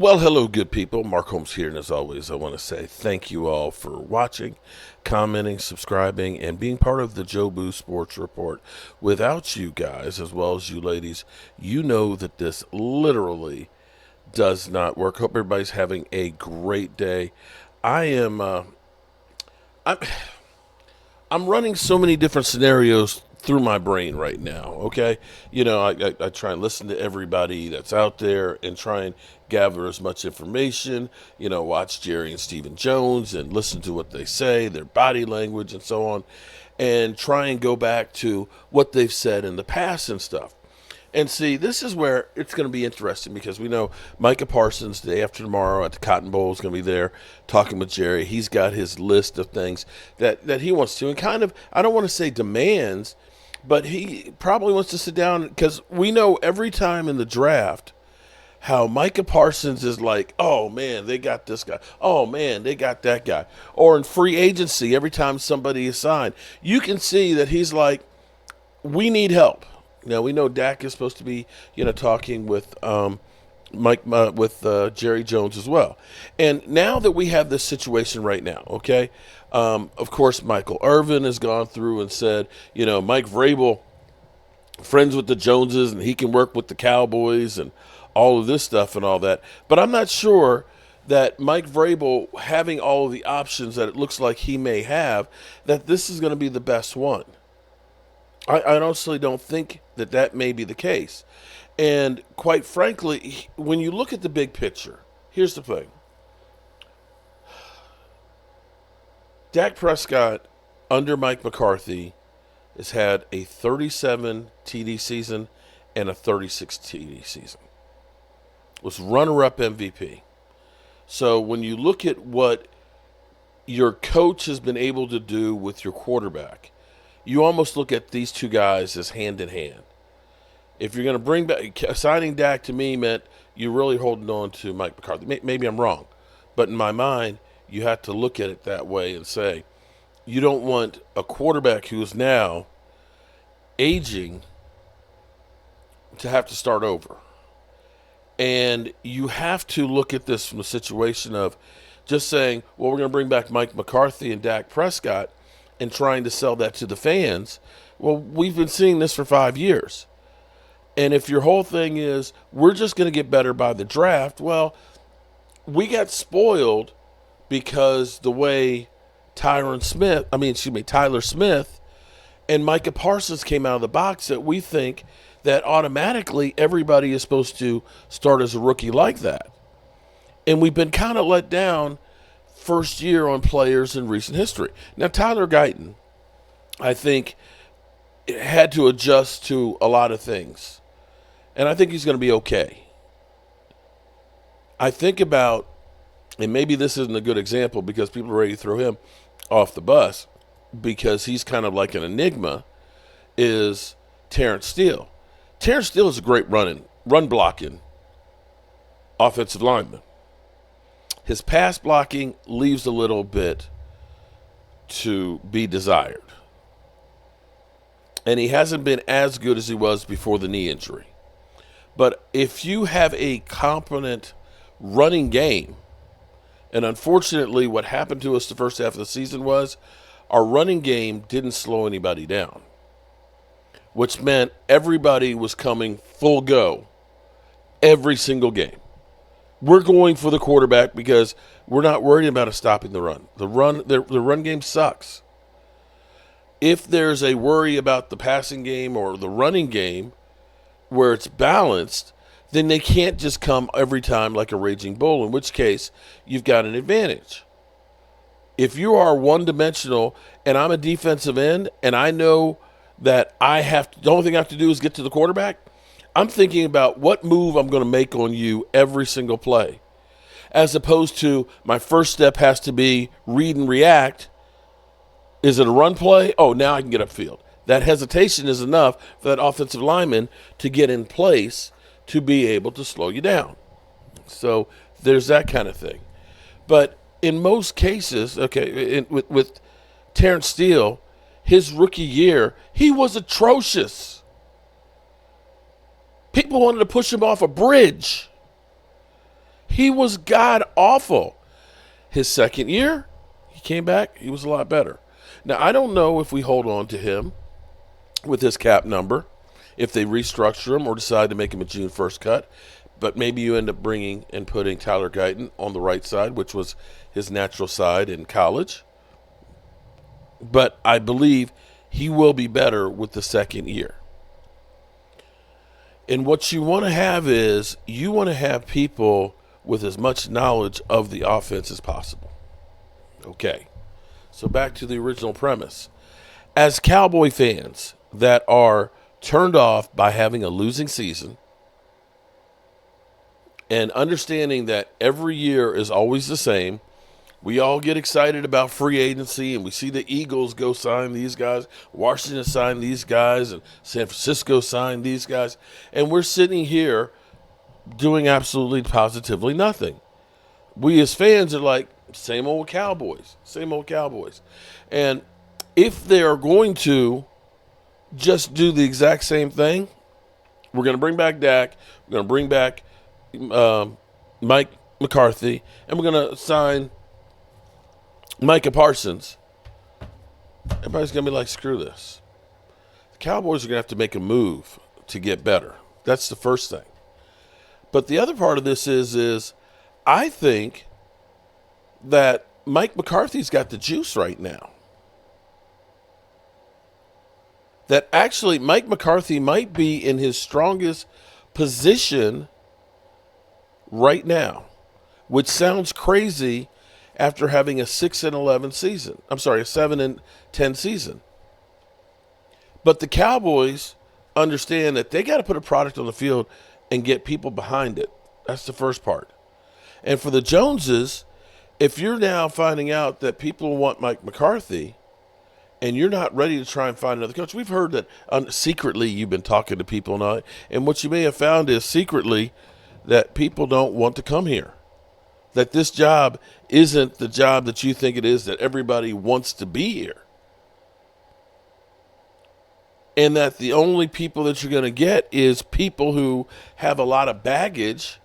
Well, hello, good people. Mark Holmes here, and as always, I want to say thank you all for watching, commenting, subscribing, and being part of the Joe Boo Sports Report. Without you guys, as well as you ladies, you know that this literally does not work. Hope everybody's having a great day. I am, I'm, I'm running so many different scenarios through my brain right now. Okay, I try and listen to everybody that's out there and try and gather as much information. Watch Jerry and Stephen Jones and listen to what they say, their body language, and so on, and try and go back to what they've said in the past and stuff. And see, this is where it's going to be interesting because we know Micah Parsons, the day after tomorrow at the Cotton Bowl, is going to be there talking with Jerry. He's got his list of things that he wants to, and kind of, I don't want to say demands, but he probably wants to sit down because we know every time in the draft how Micah Parsons is like, oh, man, they got this guy. Oh, man, they got that guy. Or in free agency, every time somebody is signed, you can see that he's like, we need help. Now, we know Dak is supposed to be, talking with Jerry Jones as well. And now that we have this situation right now, okay, of course, Michael Irvin has gone through and said, Mike Vrabel, friends with the Joneses, and he can work with the Cowboys and all of this stuff and all that. But I'm not sure that Mike Vrabel, having all of the options that it looks like he may have, that this is going to be the best one. I honestly don't think that may be the case. And quite frankly, when you look at the big picture, here's the thing. Dak Prescott, under Mike McCarthy, has had a 37 TD season and a 36 TD season. Was runner-up MVP. So when you look at what your coach has been able to do with your quarterback, you almost look at these two guys as hand in hand. If you're going to bring back, signing Dak to me meant you're really holding on to Mike McCarthy. Maybe I'm wrong, but in my mind, you have to look at it that way and say, you don't want a quarterback who is now aging to have to start over. And you have to look at this from the situation of just saying, well, we're going to bring back Mike McCarthy and Dak Prescott and trying to sell that to the fans. Well, we've been seeing this for 5 years. And if your whole thing is, we're just going to get better by the draft, well, we got spoiled because the way Tyler Smith and Micah Parsons came out of the box, that we think that automatically everybody is supposed to start as a rookie like that. And we've been kind of let down first year on players in recent history. Now, Tyler Guyton, I think, had to adjust to a lot of things. And I think he's going to be okay. I think about, and maybe this isn't a good example because people are ready to throw him off the bus because he's kind of like an enigma, is Terrence Steele. Terrence Steele is a great run blocking offensive lineman. His pass blocking leaves a little bit to be desired. And he hasn't been as good as he was before the knee injury. But if you have a competent running game, and unfortunately what happened to us the first half of the season was our running game didn't slow anybody down, which meant everybody was coming full go every single game. We're going for the quarterback because we're not worried about stopping the run. The run game sucks. If there's a worry about the passing game or the running game where it's balanced, then they can't just come every time like a raging bull, in which case you've got an advantage. If you are one-dimensional and I'm a defensive end and I know that the only thing I have to do is get to the quarterback, I'm thinking about what move I'm going to make on you every single play, as opposed to my first step has to be read and react. Is it a run play? Oh, now I can get upfield. That hesitation is enough for that offensive lineman to get in place to be able to slow you down. So there's that kind of thing. But in most cases, with Terrence Steele, his rookie year, he was atrocious. People wanted to push him off a bridge. He was god awful. His second year, he came back, he was a lot better. Now, I don't know if we hold on to him with his cap number, if they restructure him or decide to make him a June 1st cut. But maybe you end up bringing and putting Tyler Guyton on the right side, which was his natural side in college. But I believe he will be better with the second year. And what you want to have is you want to have people with as much knowledge of the offense as possible. Okay, so back to the original premise. As Cowboy fans that are turned off by having a losing season and understanding that every year is always the same, we all get excited about free agency, and we see the Eagles go sign these guys, Washington sign these guys, and San Francisco sign these guys, and we're sitting here doing absolutely positively nothing. We as fans are like, same old Cowboys, same old Cowboys. And if they are going to just do the exact same thing, we're going to bring back Dak, we're going to bring back Mike McCarthy, and we're going to sign Micah Parsons. Everybody's going to be like, screw this. The Cowboys are going to have to make a move to get better. That's the first thing. But the other part of this is I think that Mike McCarthy's got the juice right now. That actually Mike McCarthy might be in his strongest position right now, which sounds crazy after having a 6-11 season. I'm sorry, a 7-10 season. But the Cowboys understand that they got to put a product on the field and get people behind it. That's the first part. And for the Joneses, if you're now finding out that people want Mike McCarthy and you're not ready to try and find another coach, we've heard that secretly you've been talking to people now, and what you may have found is secretly that people don't want to come here. That this job isn't the job that you think it is, that everybody wants to be here. And that the only people that you're going to get is people who have a lot of baggage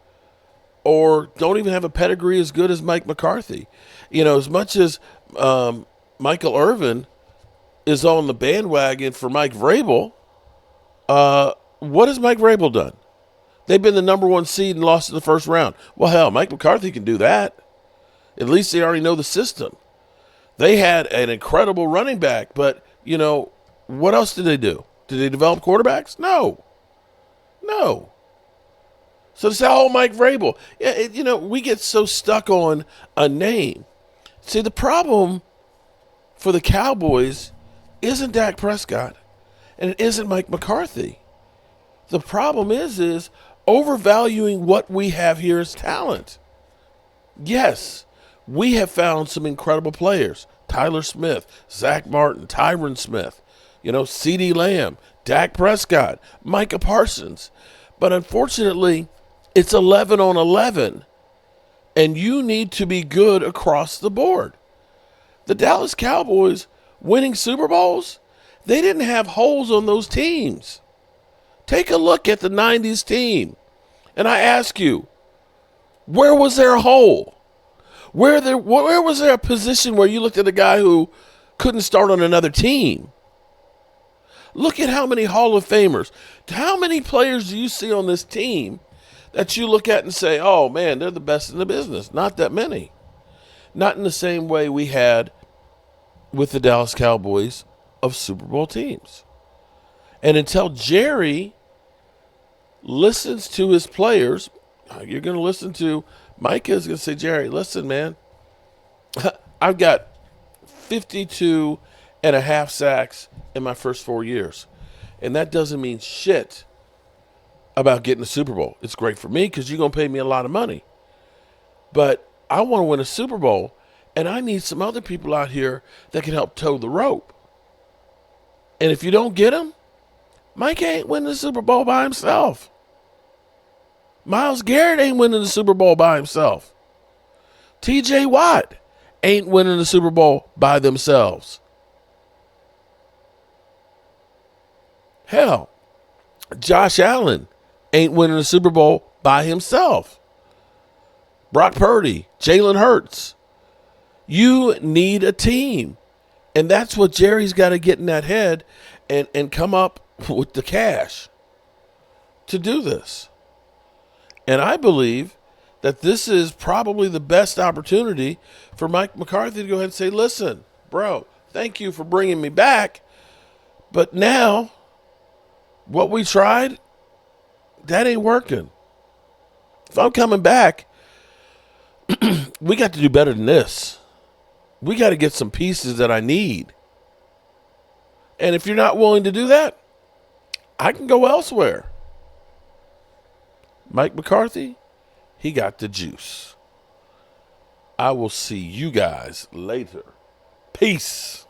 or don't even have a pedigree as good as Mike McCarthy. You know, as much as Michael Irvin is on the bandwagon for Mike Vrabel, what has Mike Vrabel done? They've been the number one seed and lost in the first round. Well, hell, Mike McCarthy can do that. At least they already know the system. They had an incredible running back, but, you know, what else did they do? Did they develop quarterbacks? No. So to say, oh, Mike Vrabel. Yeah, we get so stuck on a name. See, the problem for the Cowboys isn't Dak Prescott, and it isn't Mike McCarthy. The problem is overvaluing what we have here as talent. Yes, we have found some incredible players. Tyler Smith, Zach Martin, Tyron Smith, CeeDee Lamb, Dak Prescott, Micah Parsons. But unfortunately, it's 11 on 11, and you need to be good across the board. The Dallas Cowboys winning Super Bowls, they didn't have holes on those teams. Take a look at the 90s team, and I ask you, where was there a hole? Where was there a position where you looked at a guy who couldn't start on another team? Look at how many Hall of Famers. How many players do you see on this team that you look at and say, oh, man, they're the best in the business? Not that many. Not in the same way we had with the Dallas Cowboys of Super Bowl teams. And until Jerry listens to his players, you're going to listen to Micah is going to say, Jerry, listen, man, I've got 52 and a half sacks in my first 4 years. And that doesn't mean shit about getting a Super Bowl. It's great for me because you're going to pay me a lot of money. But I want to win a Super Bowl, and I need some other people out here that can help toe the rope. And if you don't get them, Mike ain't winning the Super Bowl by himself. Myles Garrett ain't winning the Super Bowl by himself. T.J. Watt ain't winning the Super Bowl by themselves. Hell, Josh Allen ain't winning the Super Bowl by himself. Brock Purdy, Jalen Hurts. You need a team. And that's what Jerry's got to get in that head and come up with the cash to do this. And I believe that this is probably the best opportunity for Mike McCarthy to go ahead and say, listen, bro, thank you for bringing me back. But now, what we tried, that ain't working. If I'm coming back, we got to do better than this. We got to get some pieces that I need. And if you're not willing to do that, I can go elsewhere. Mike McCarthy, he got the juice. I will see you guys later. Peace.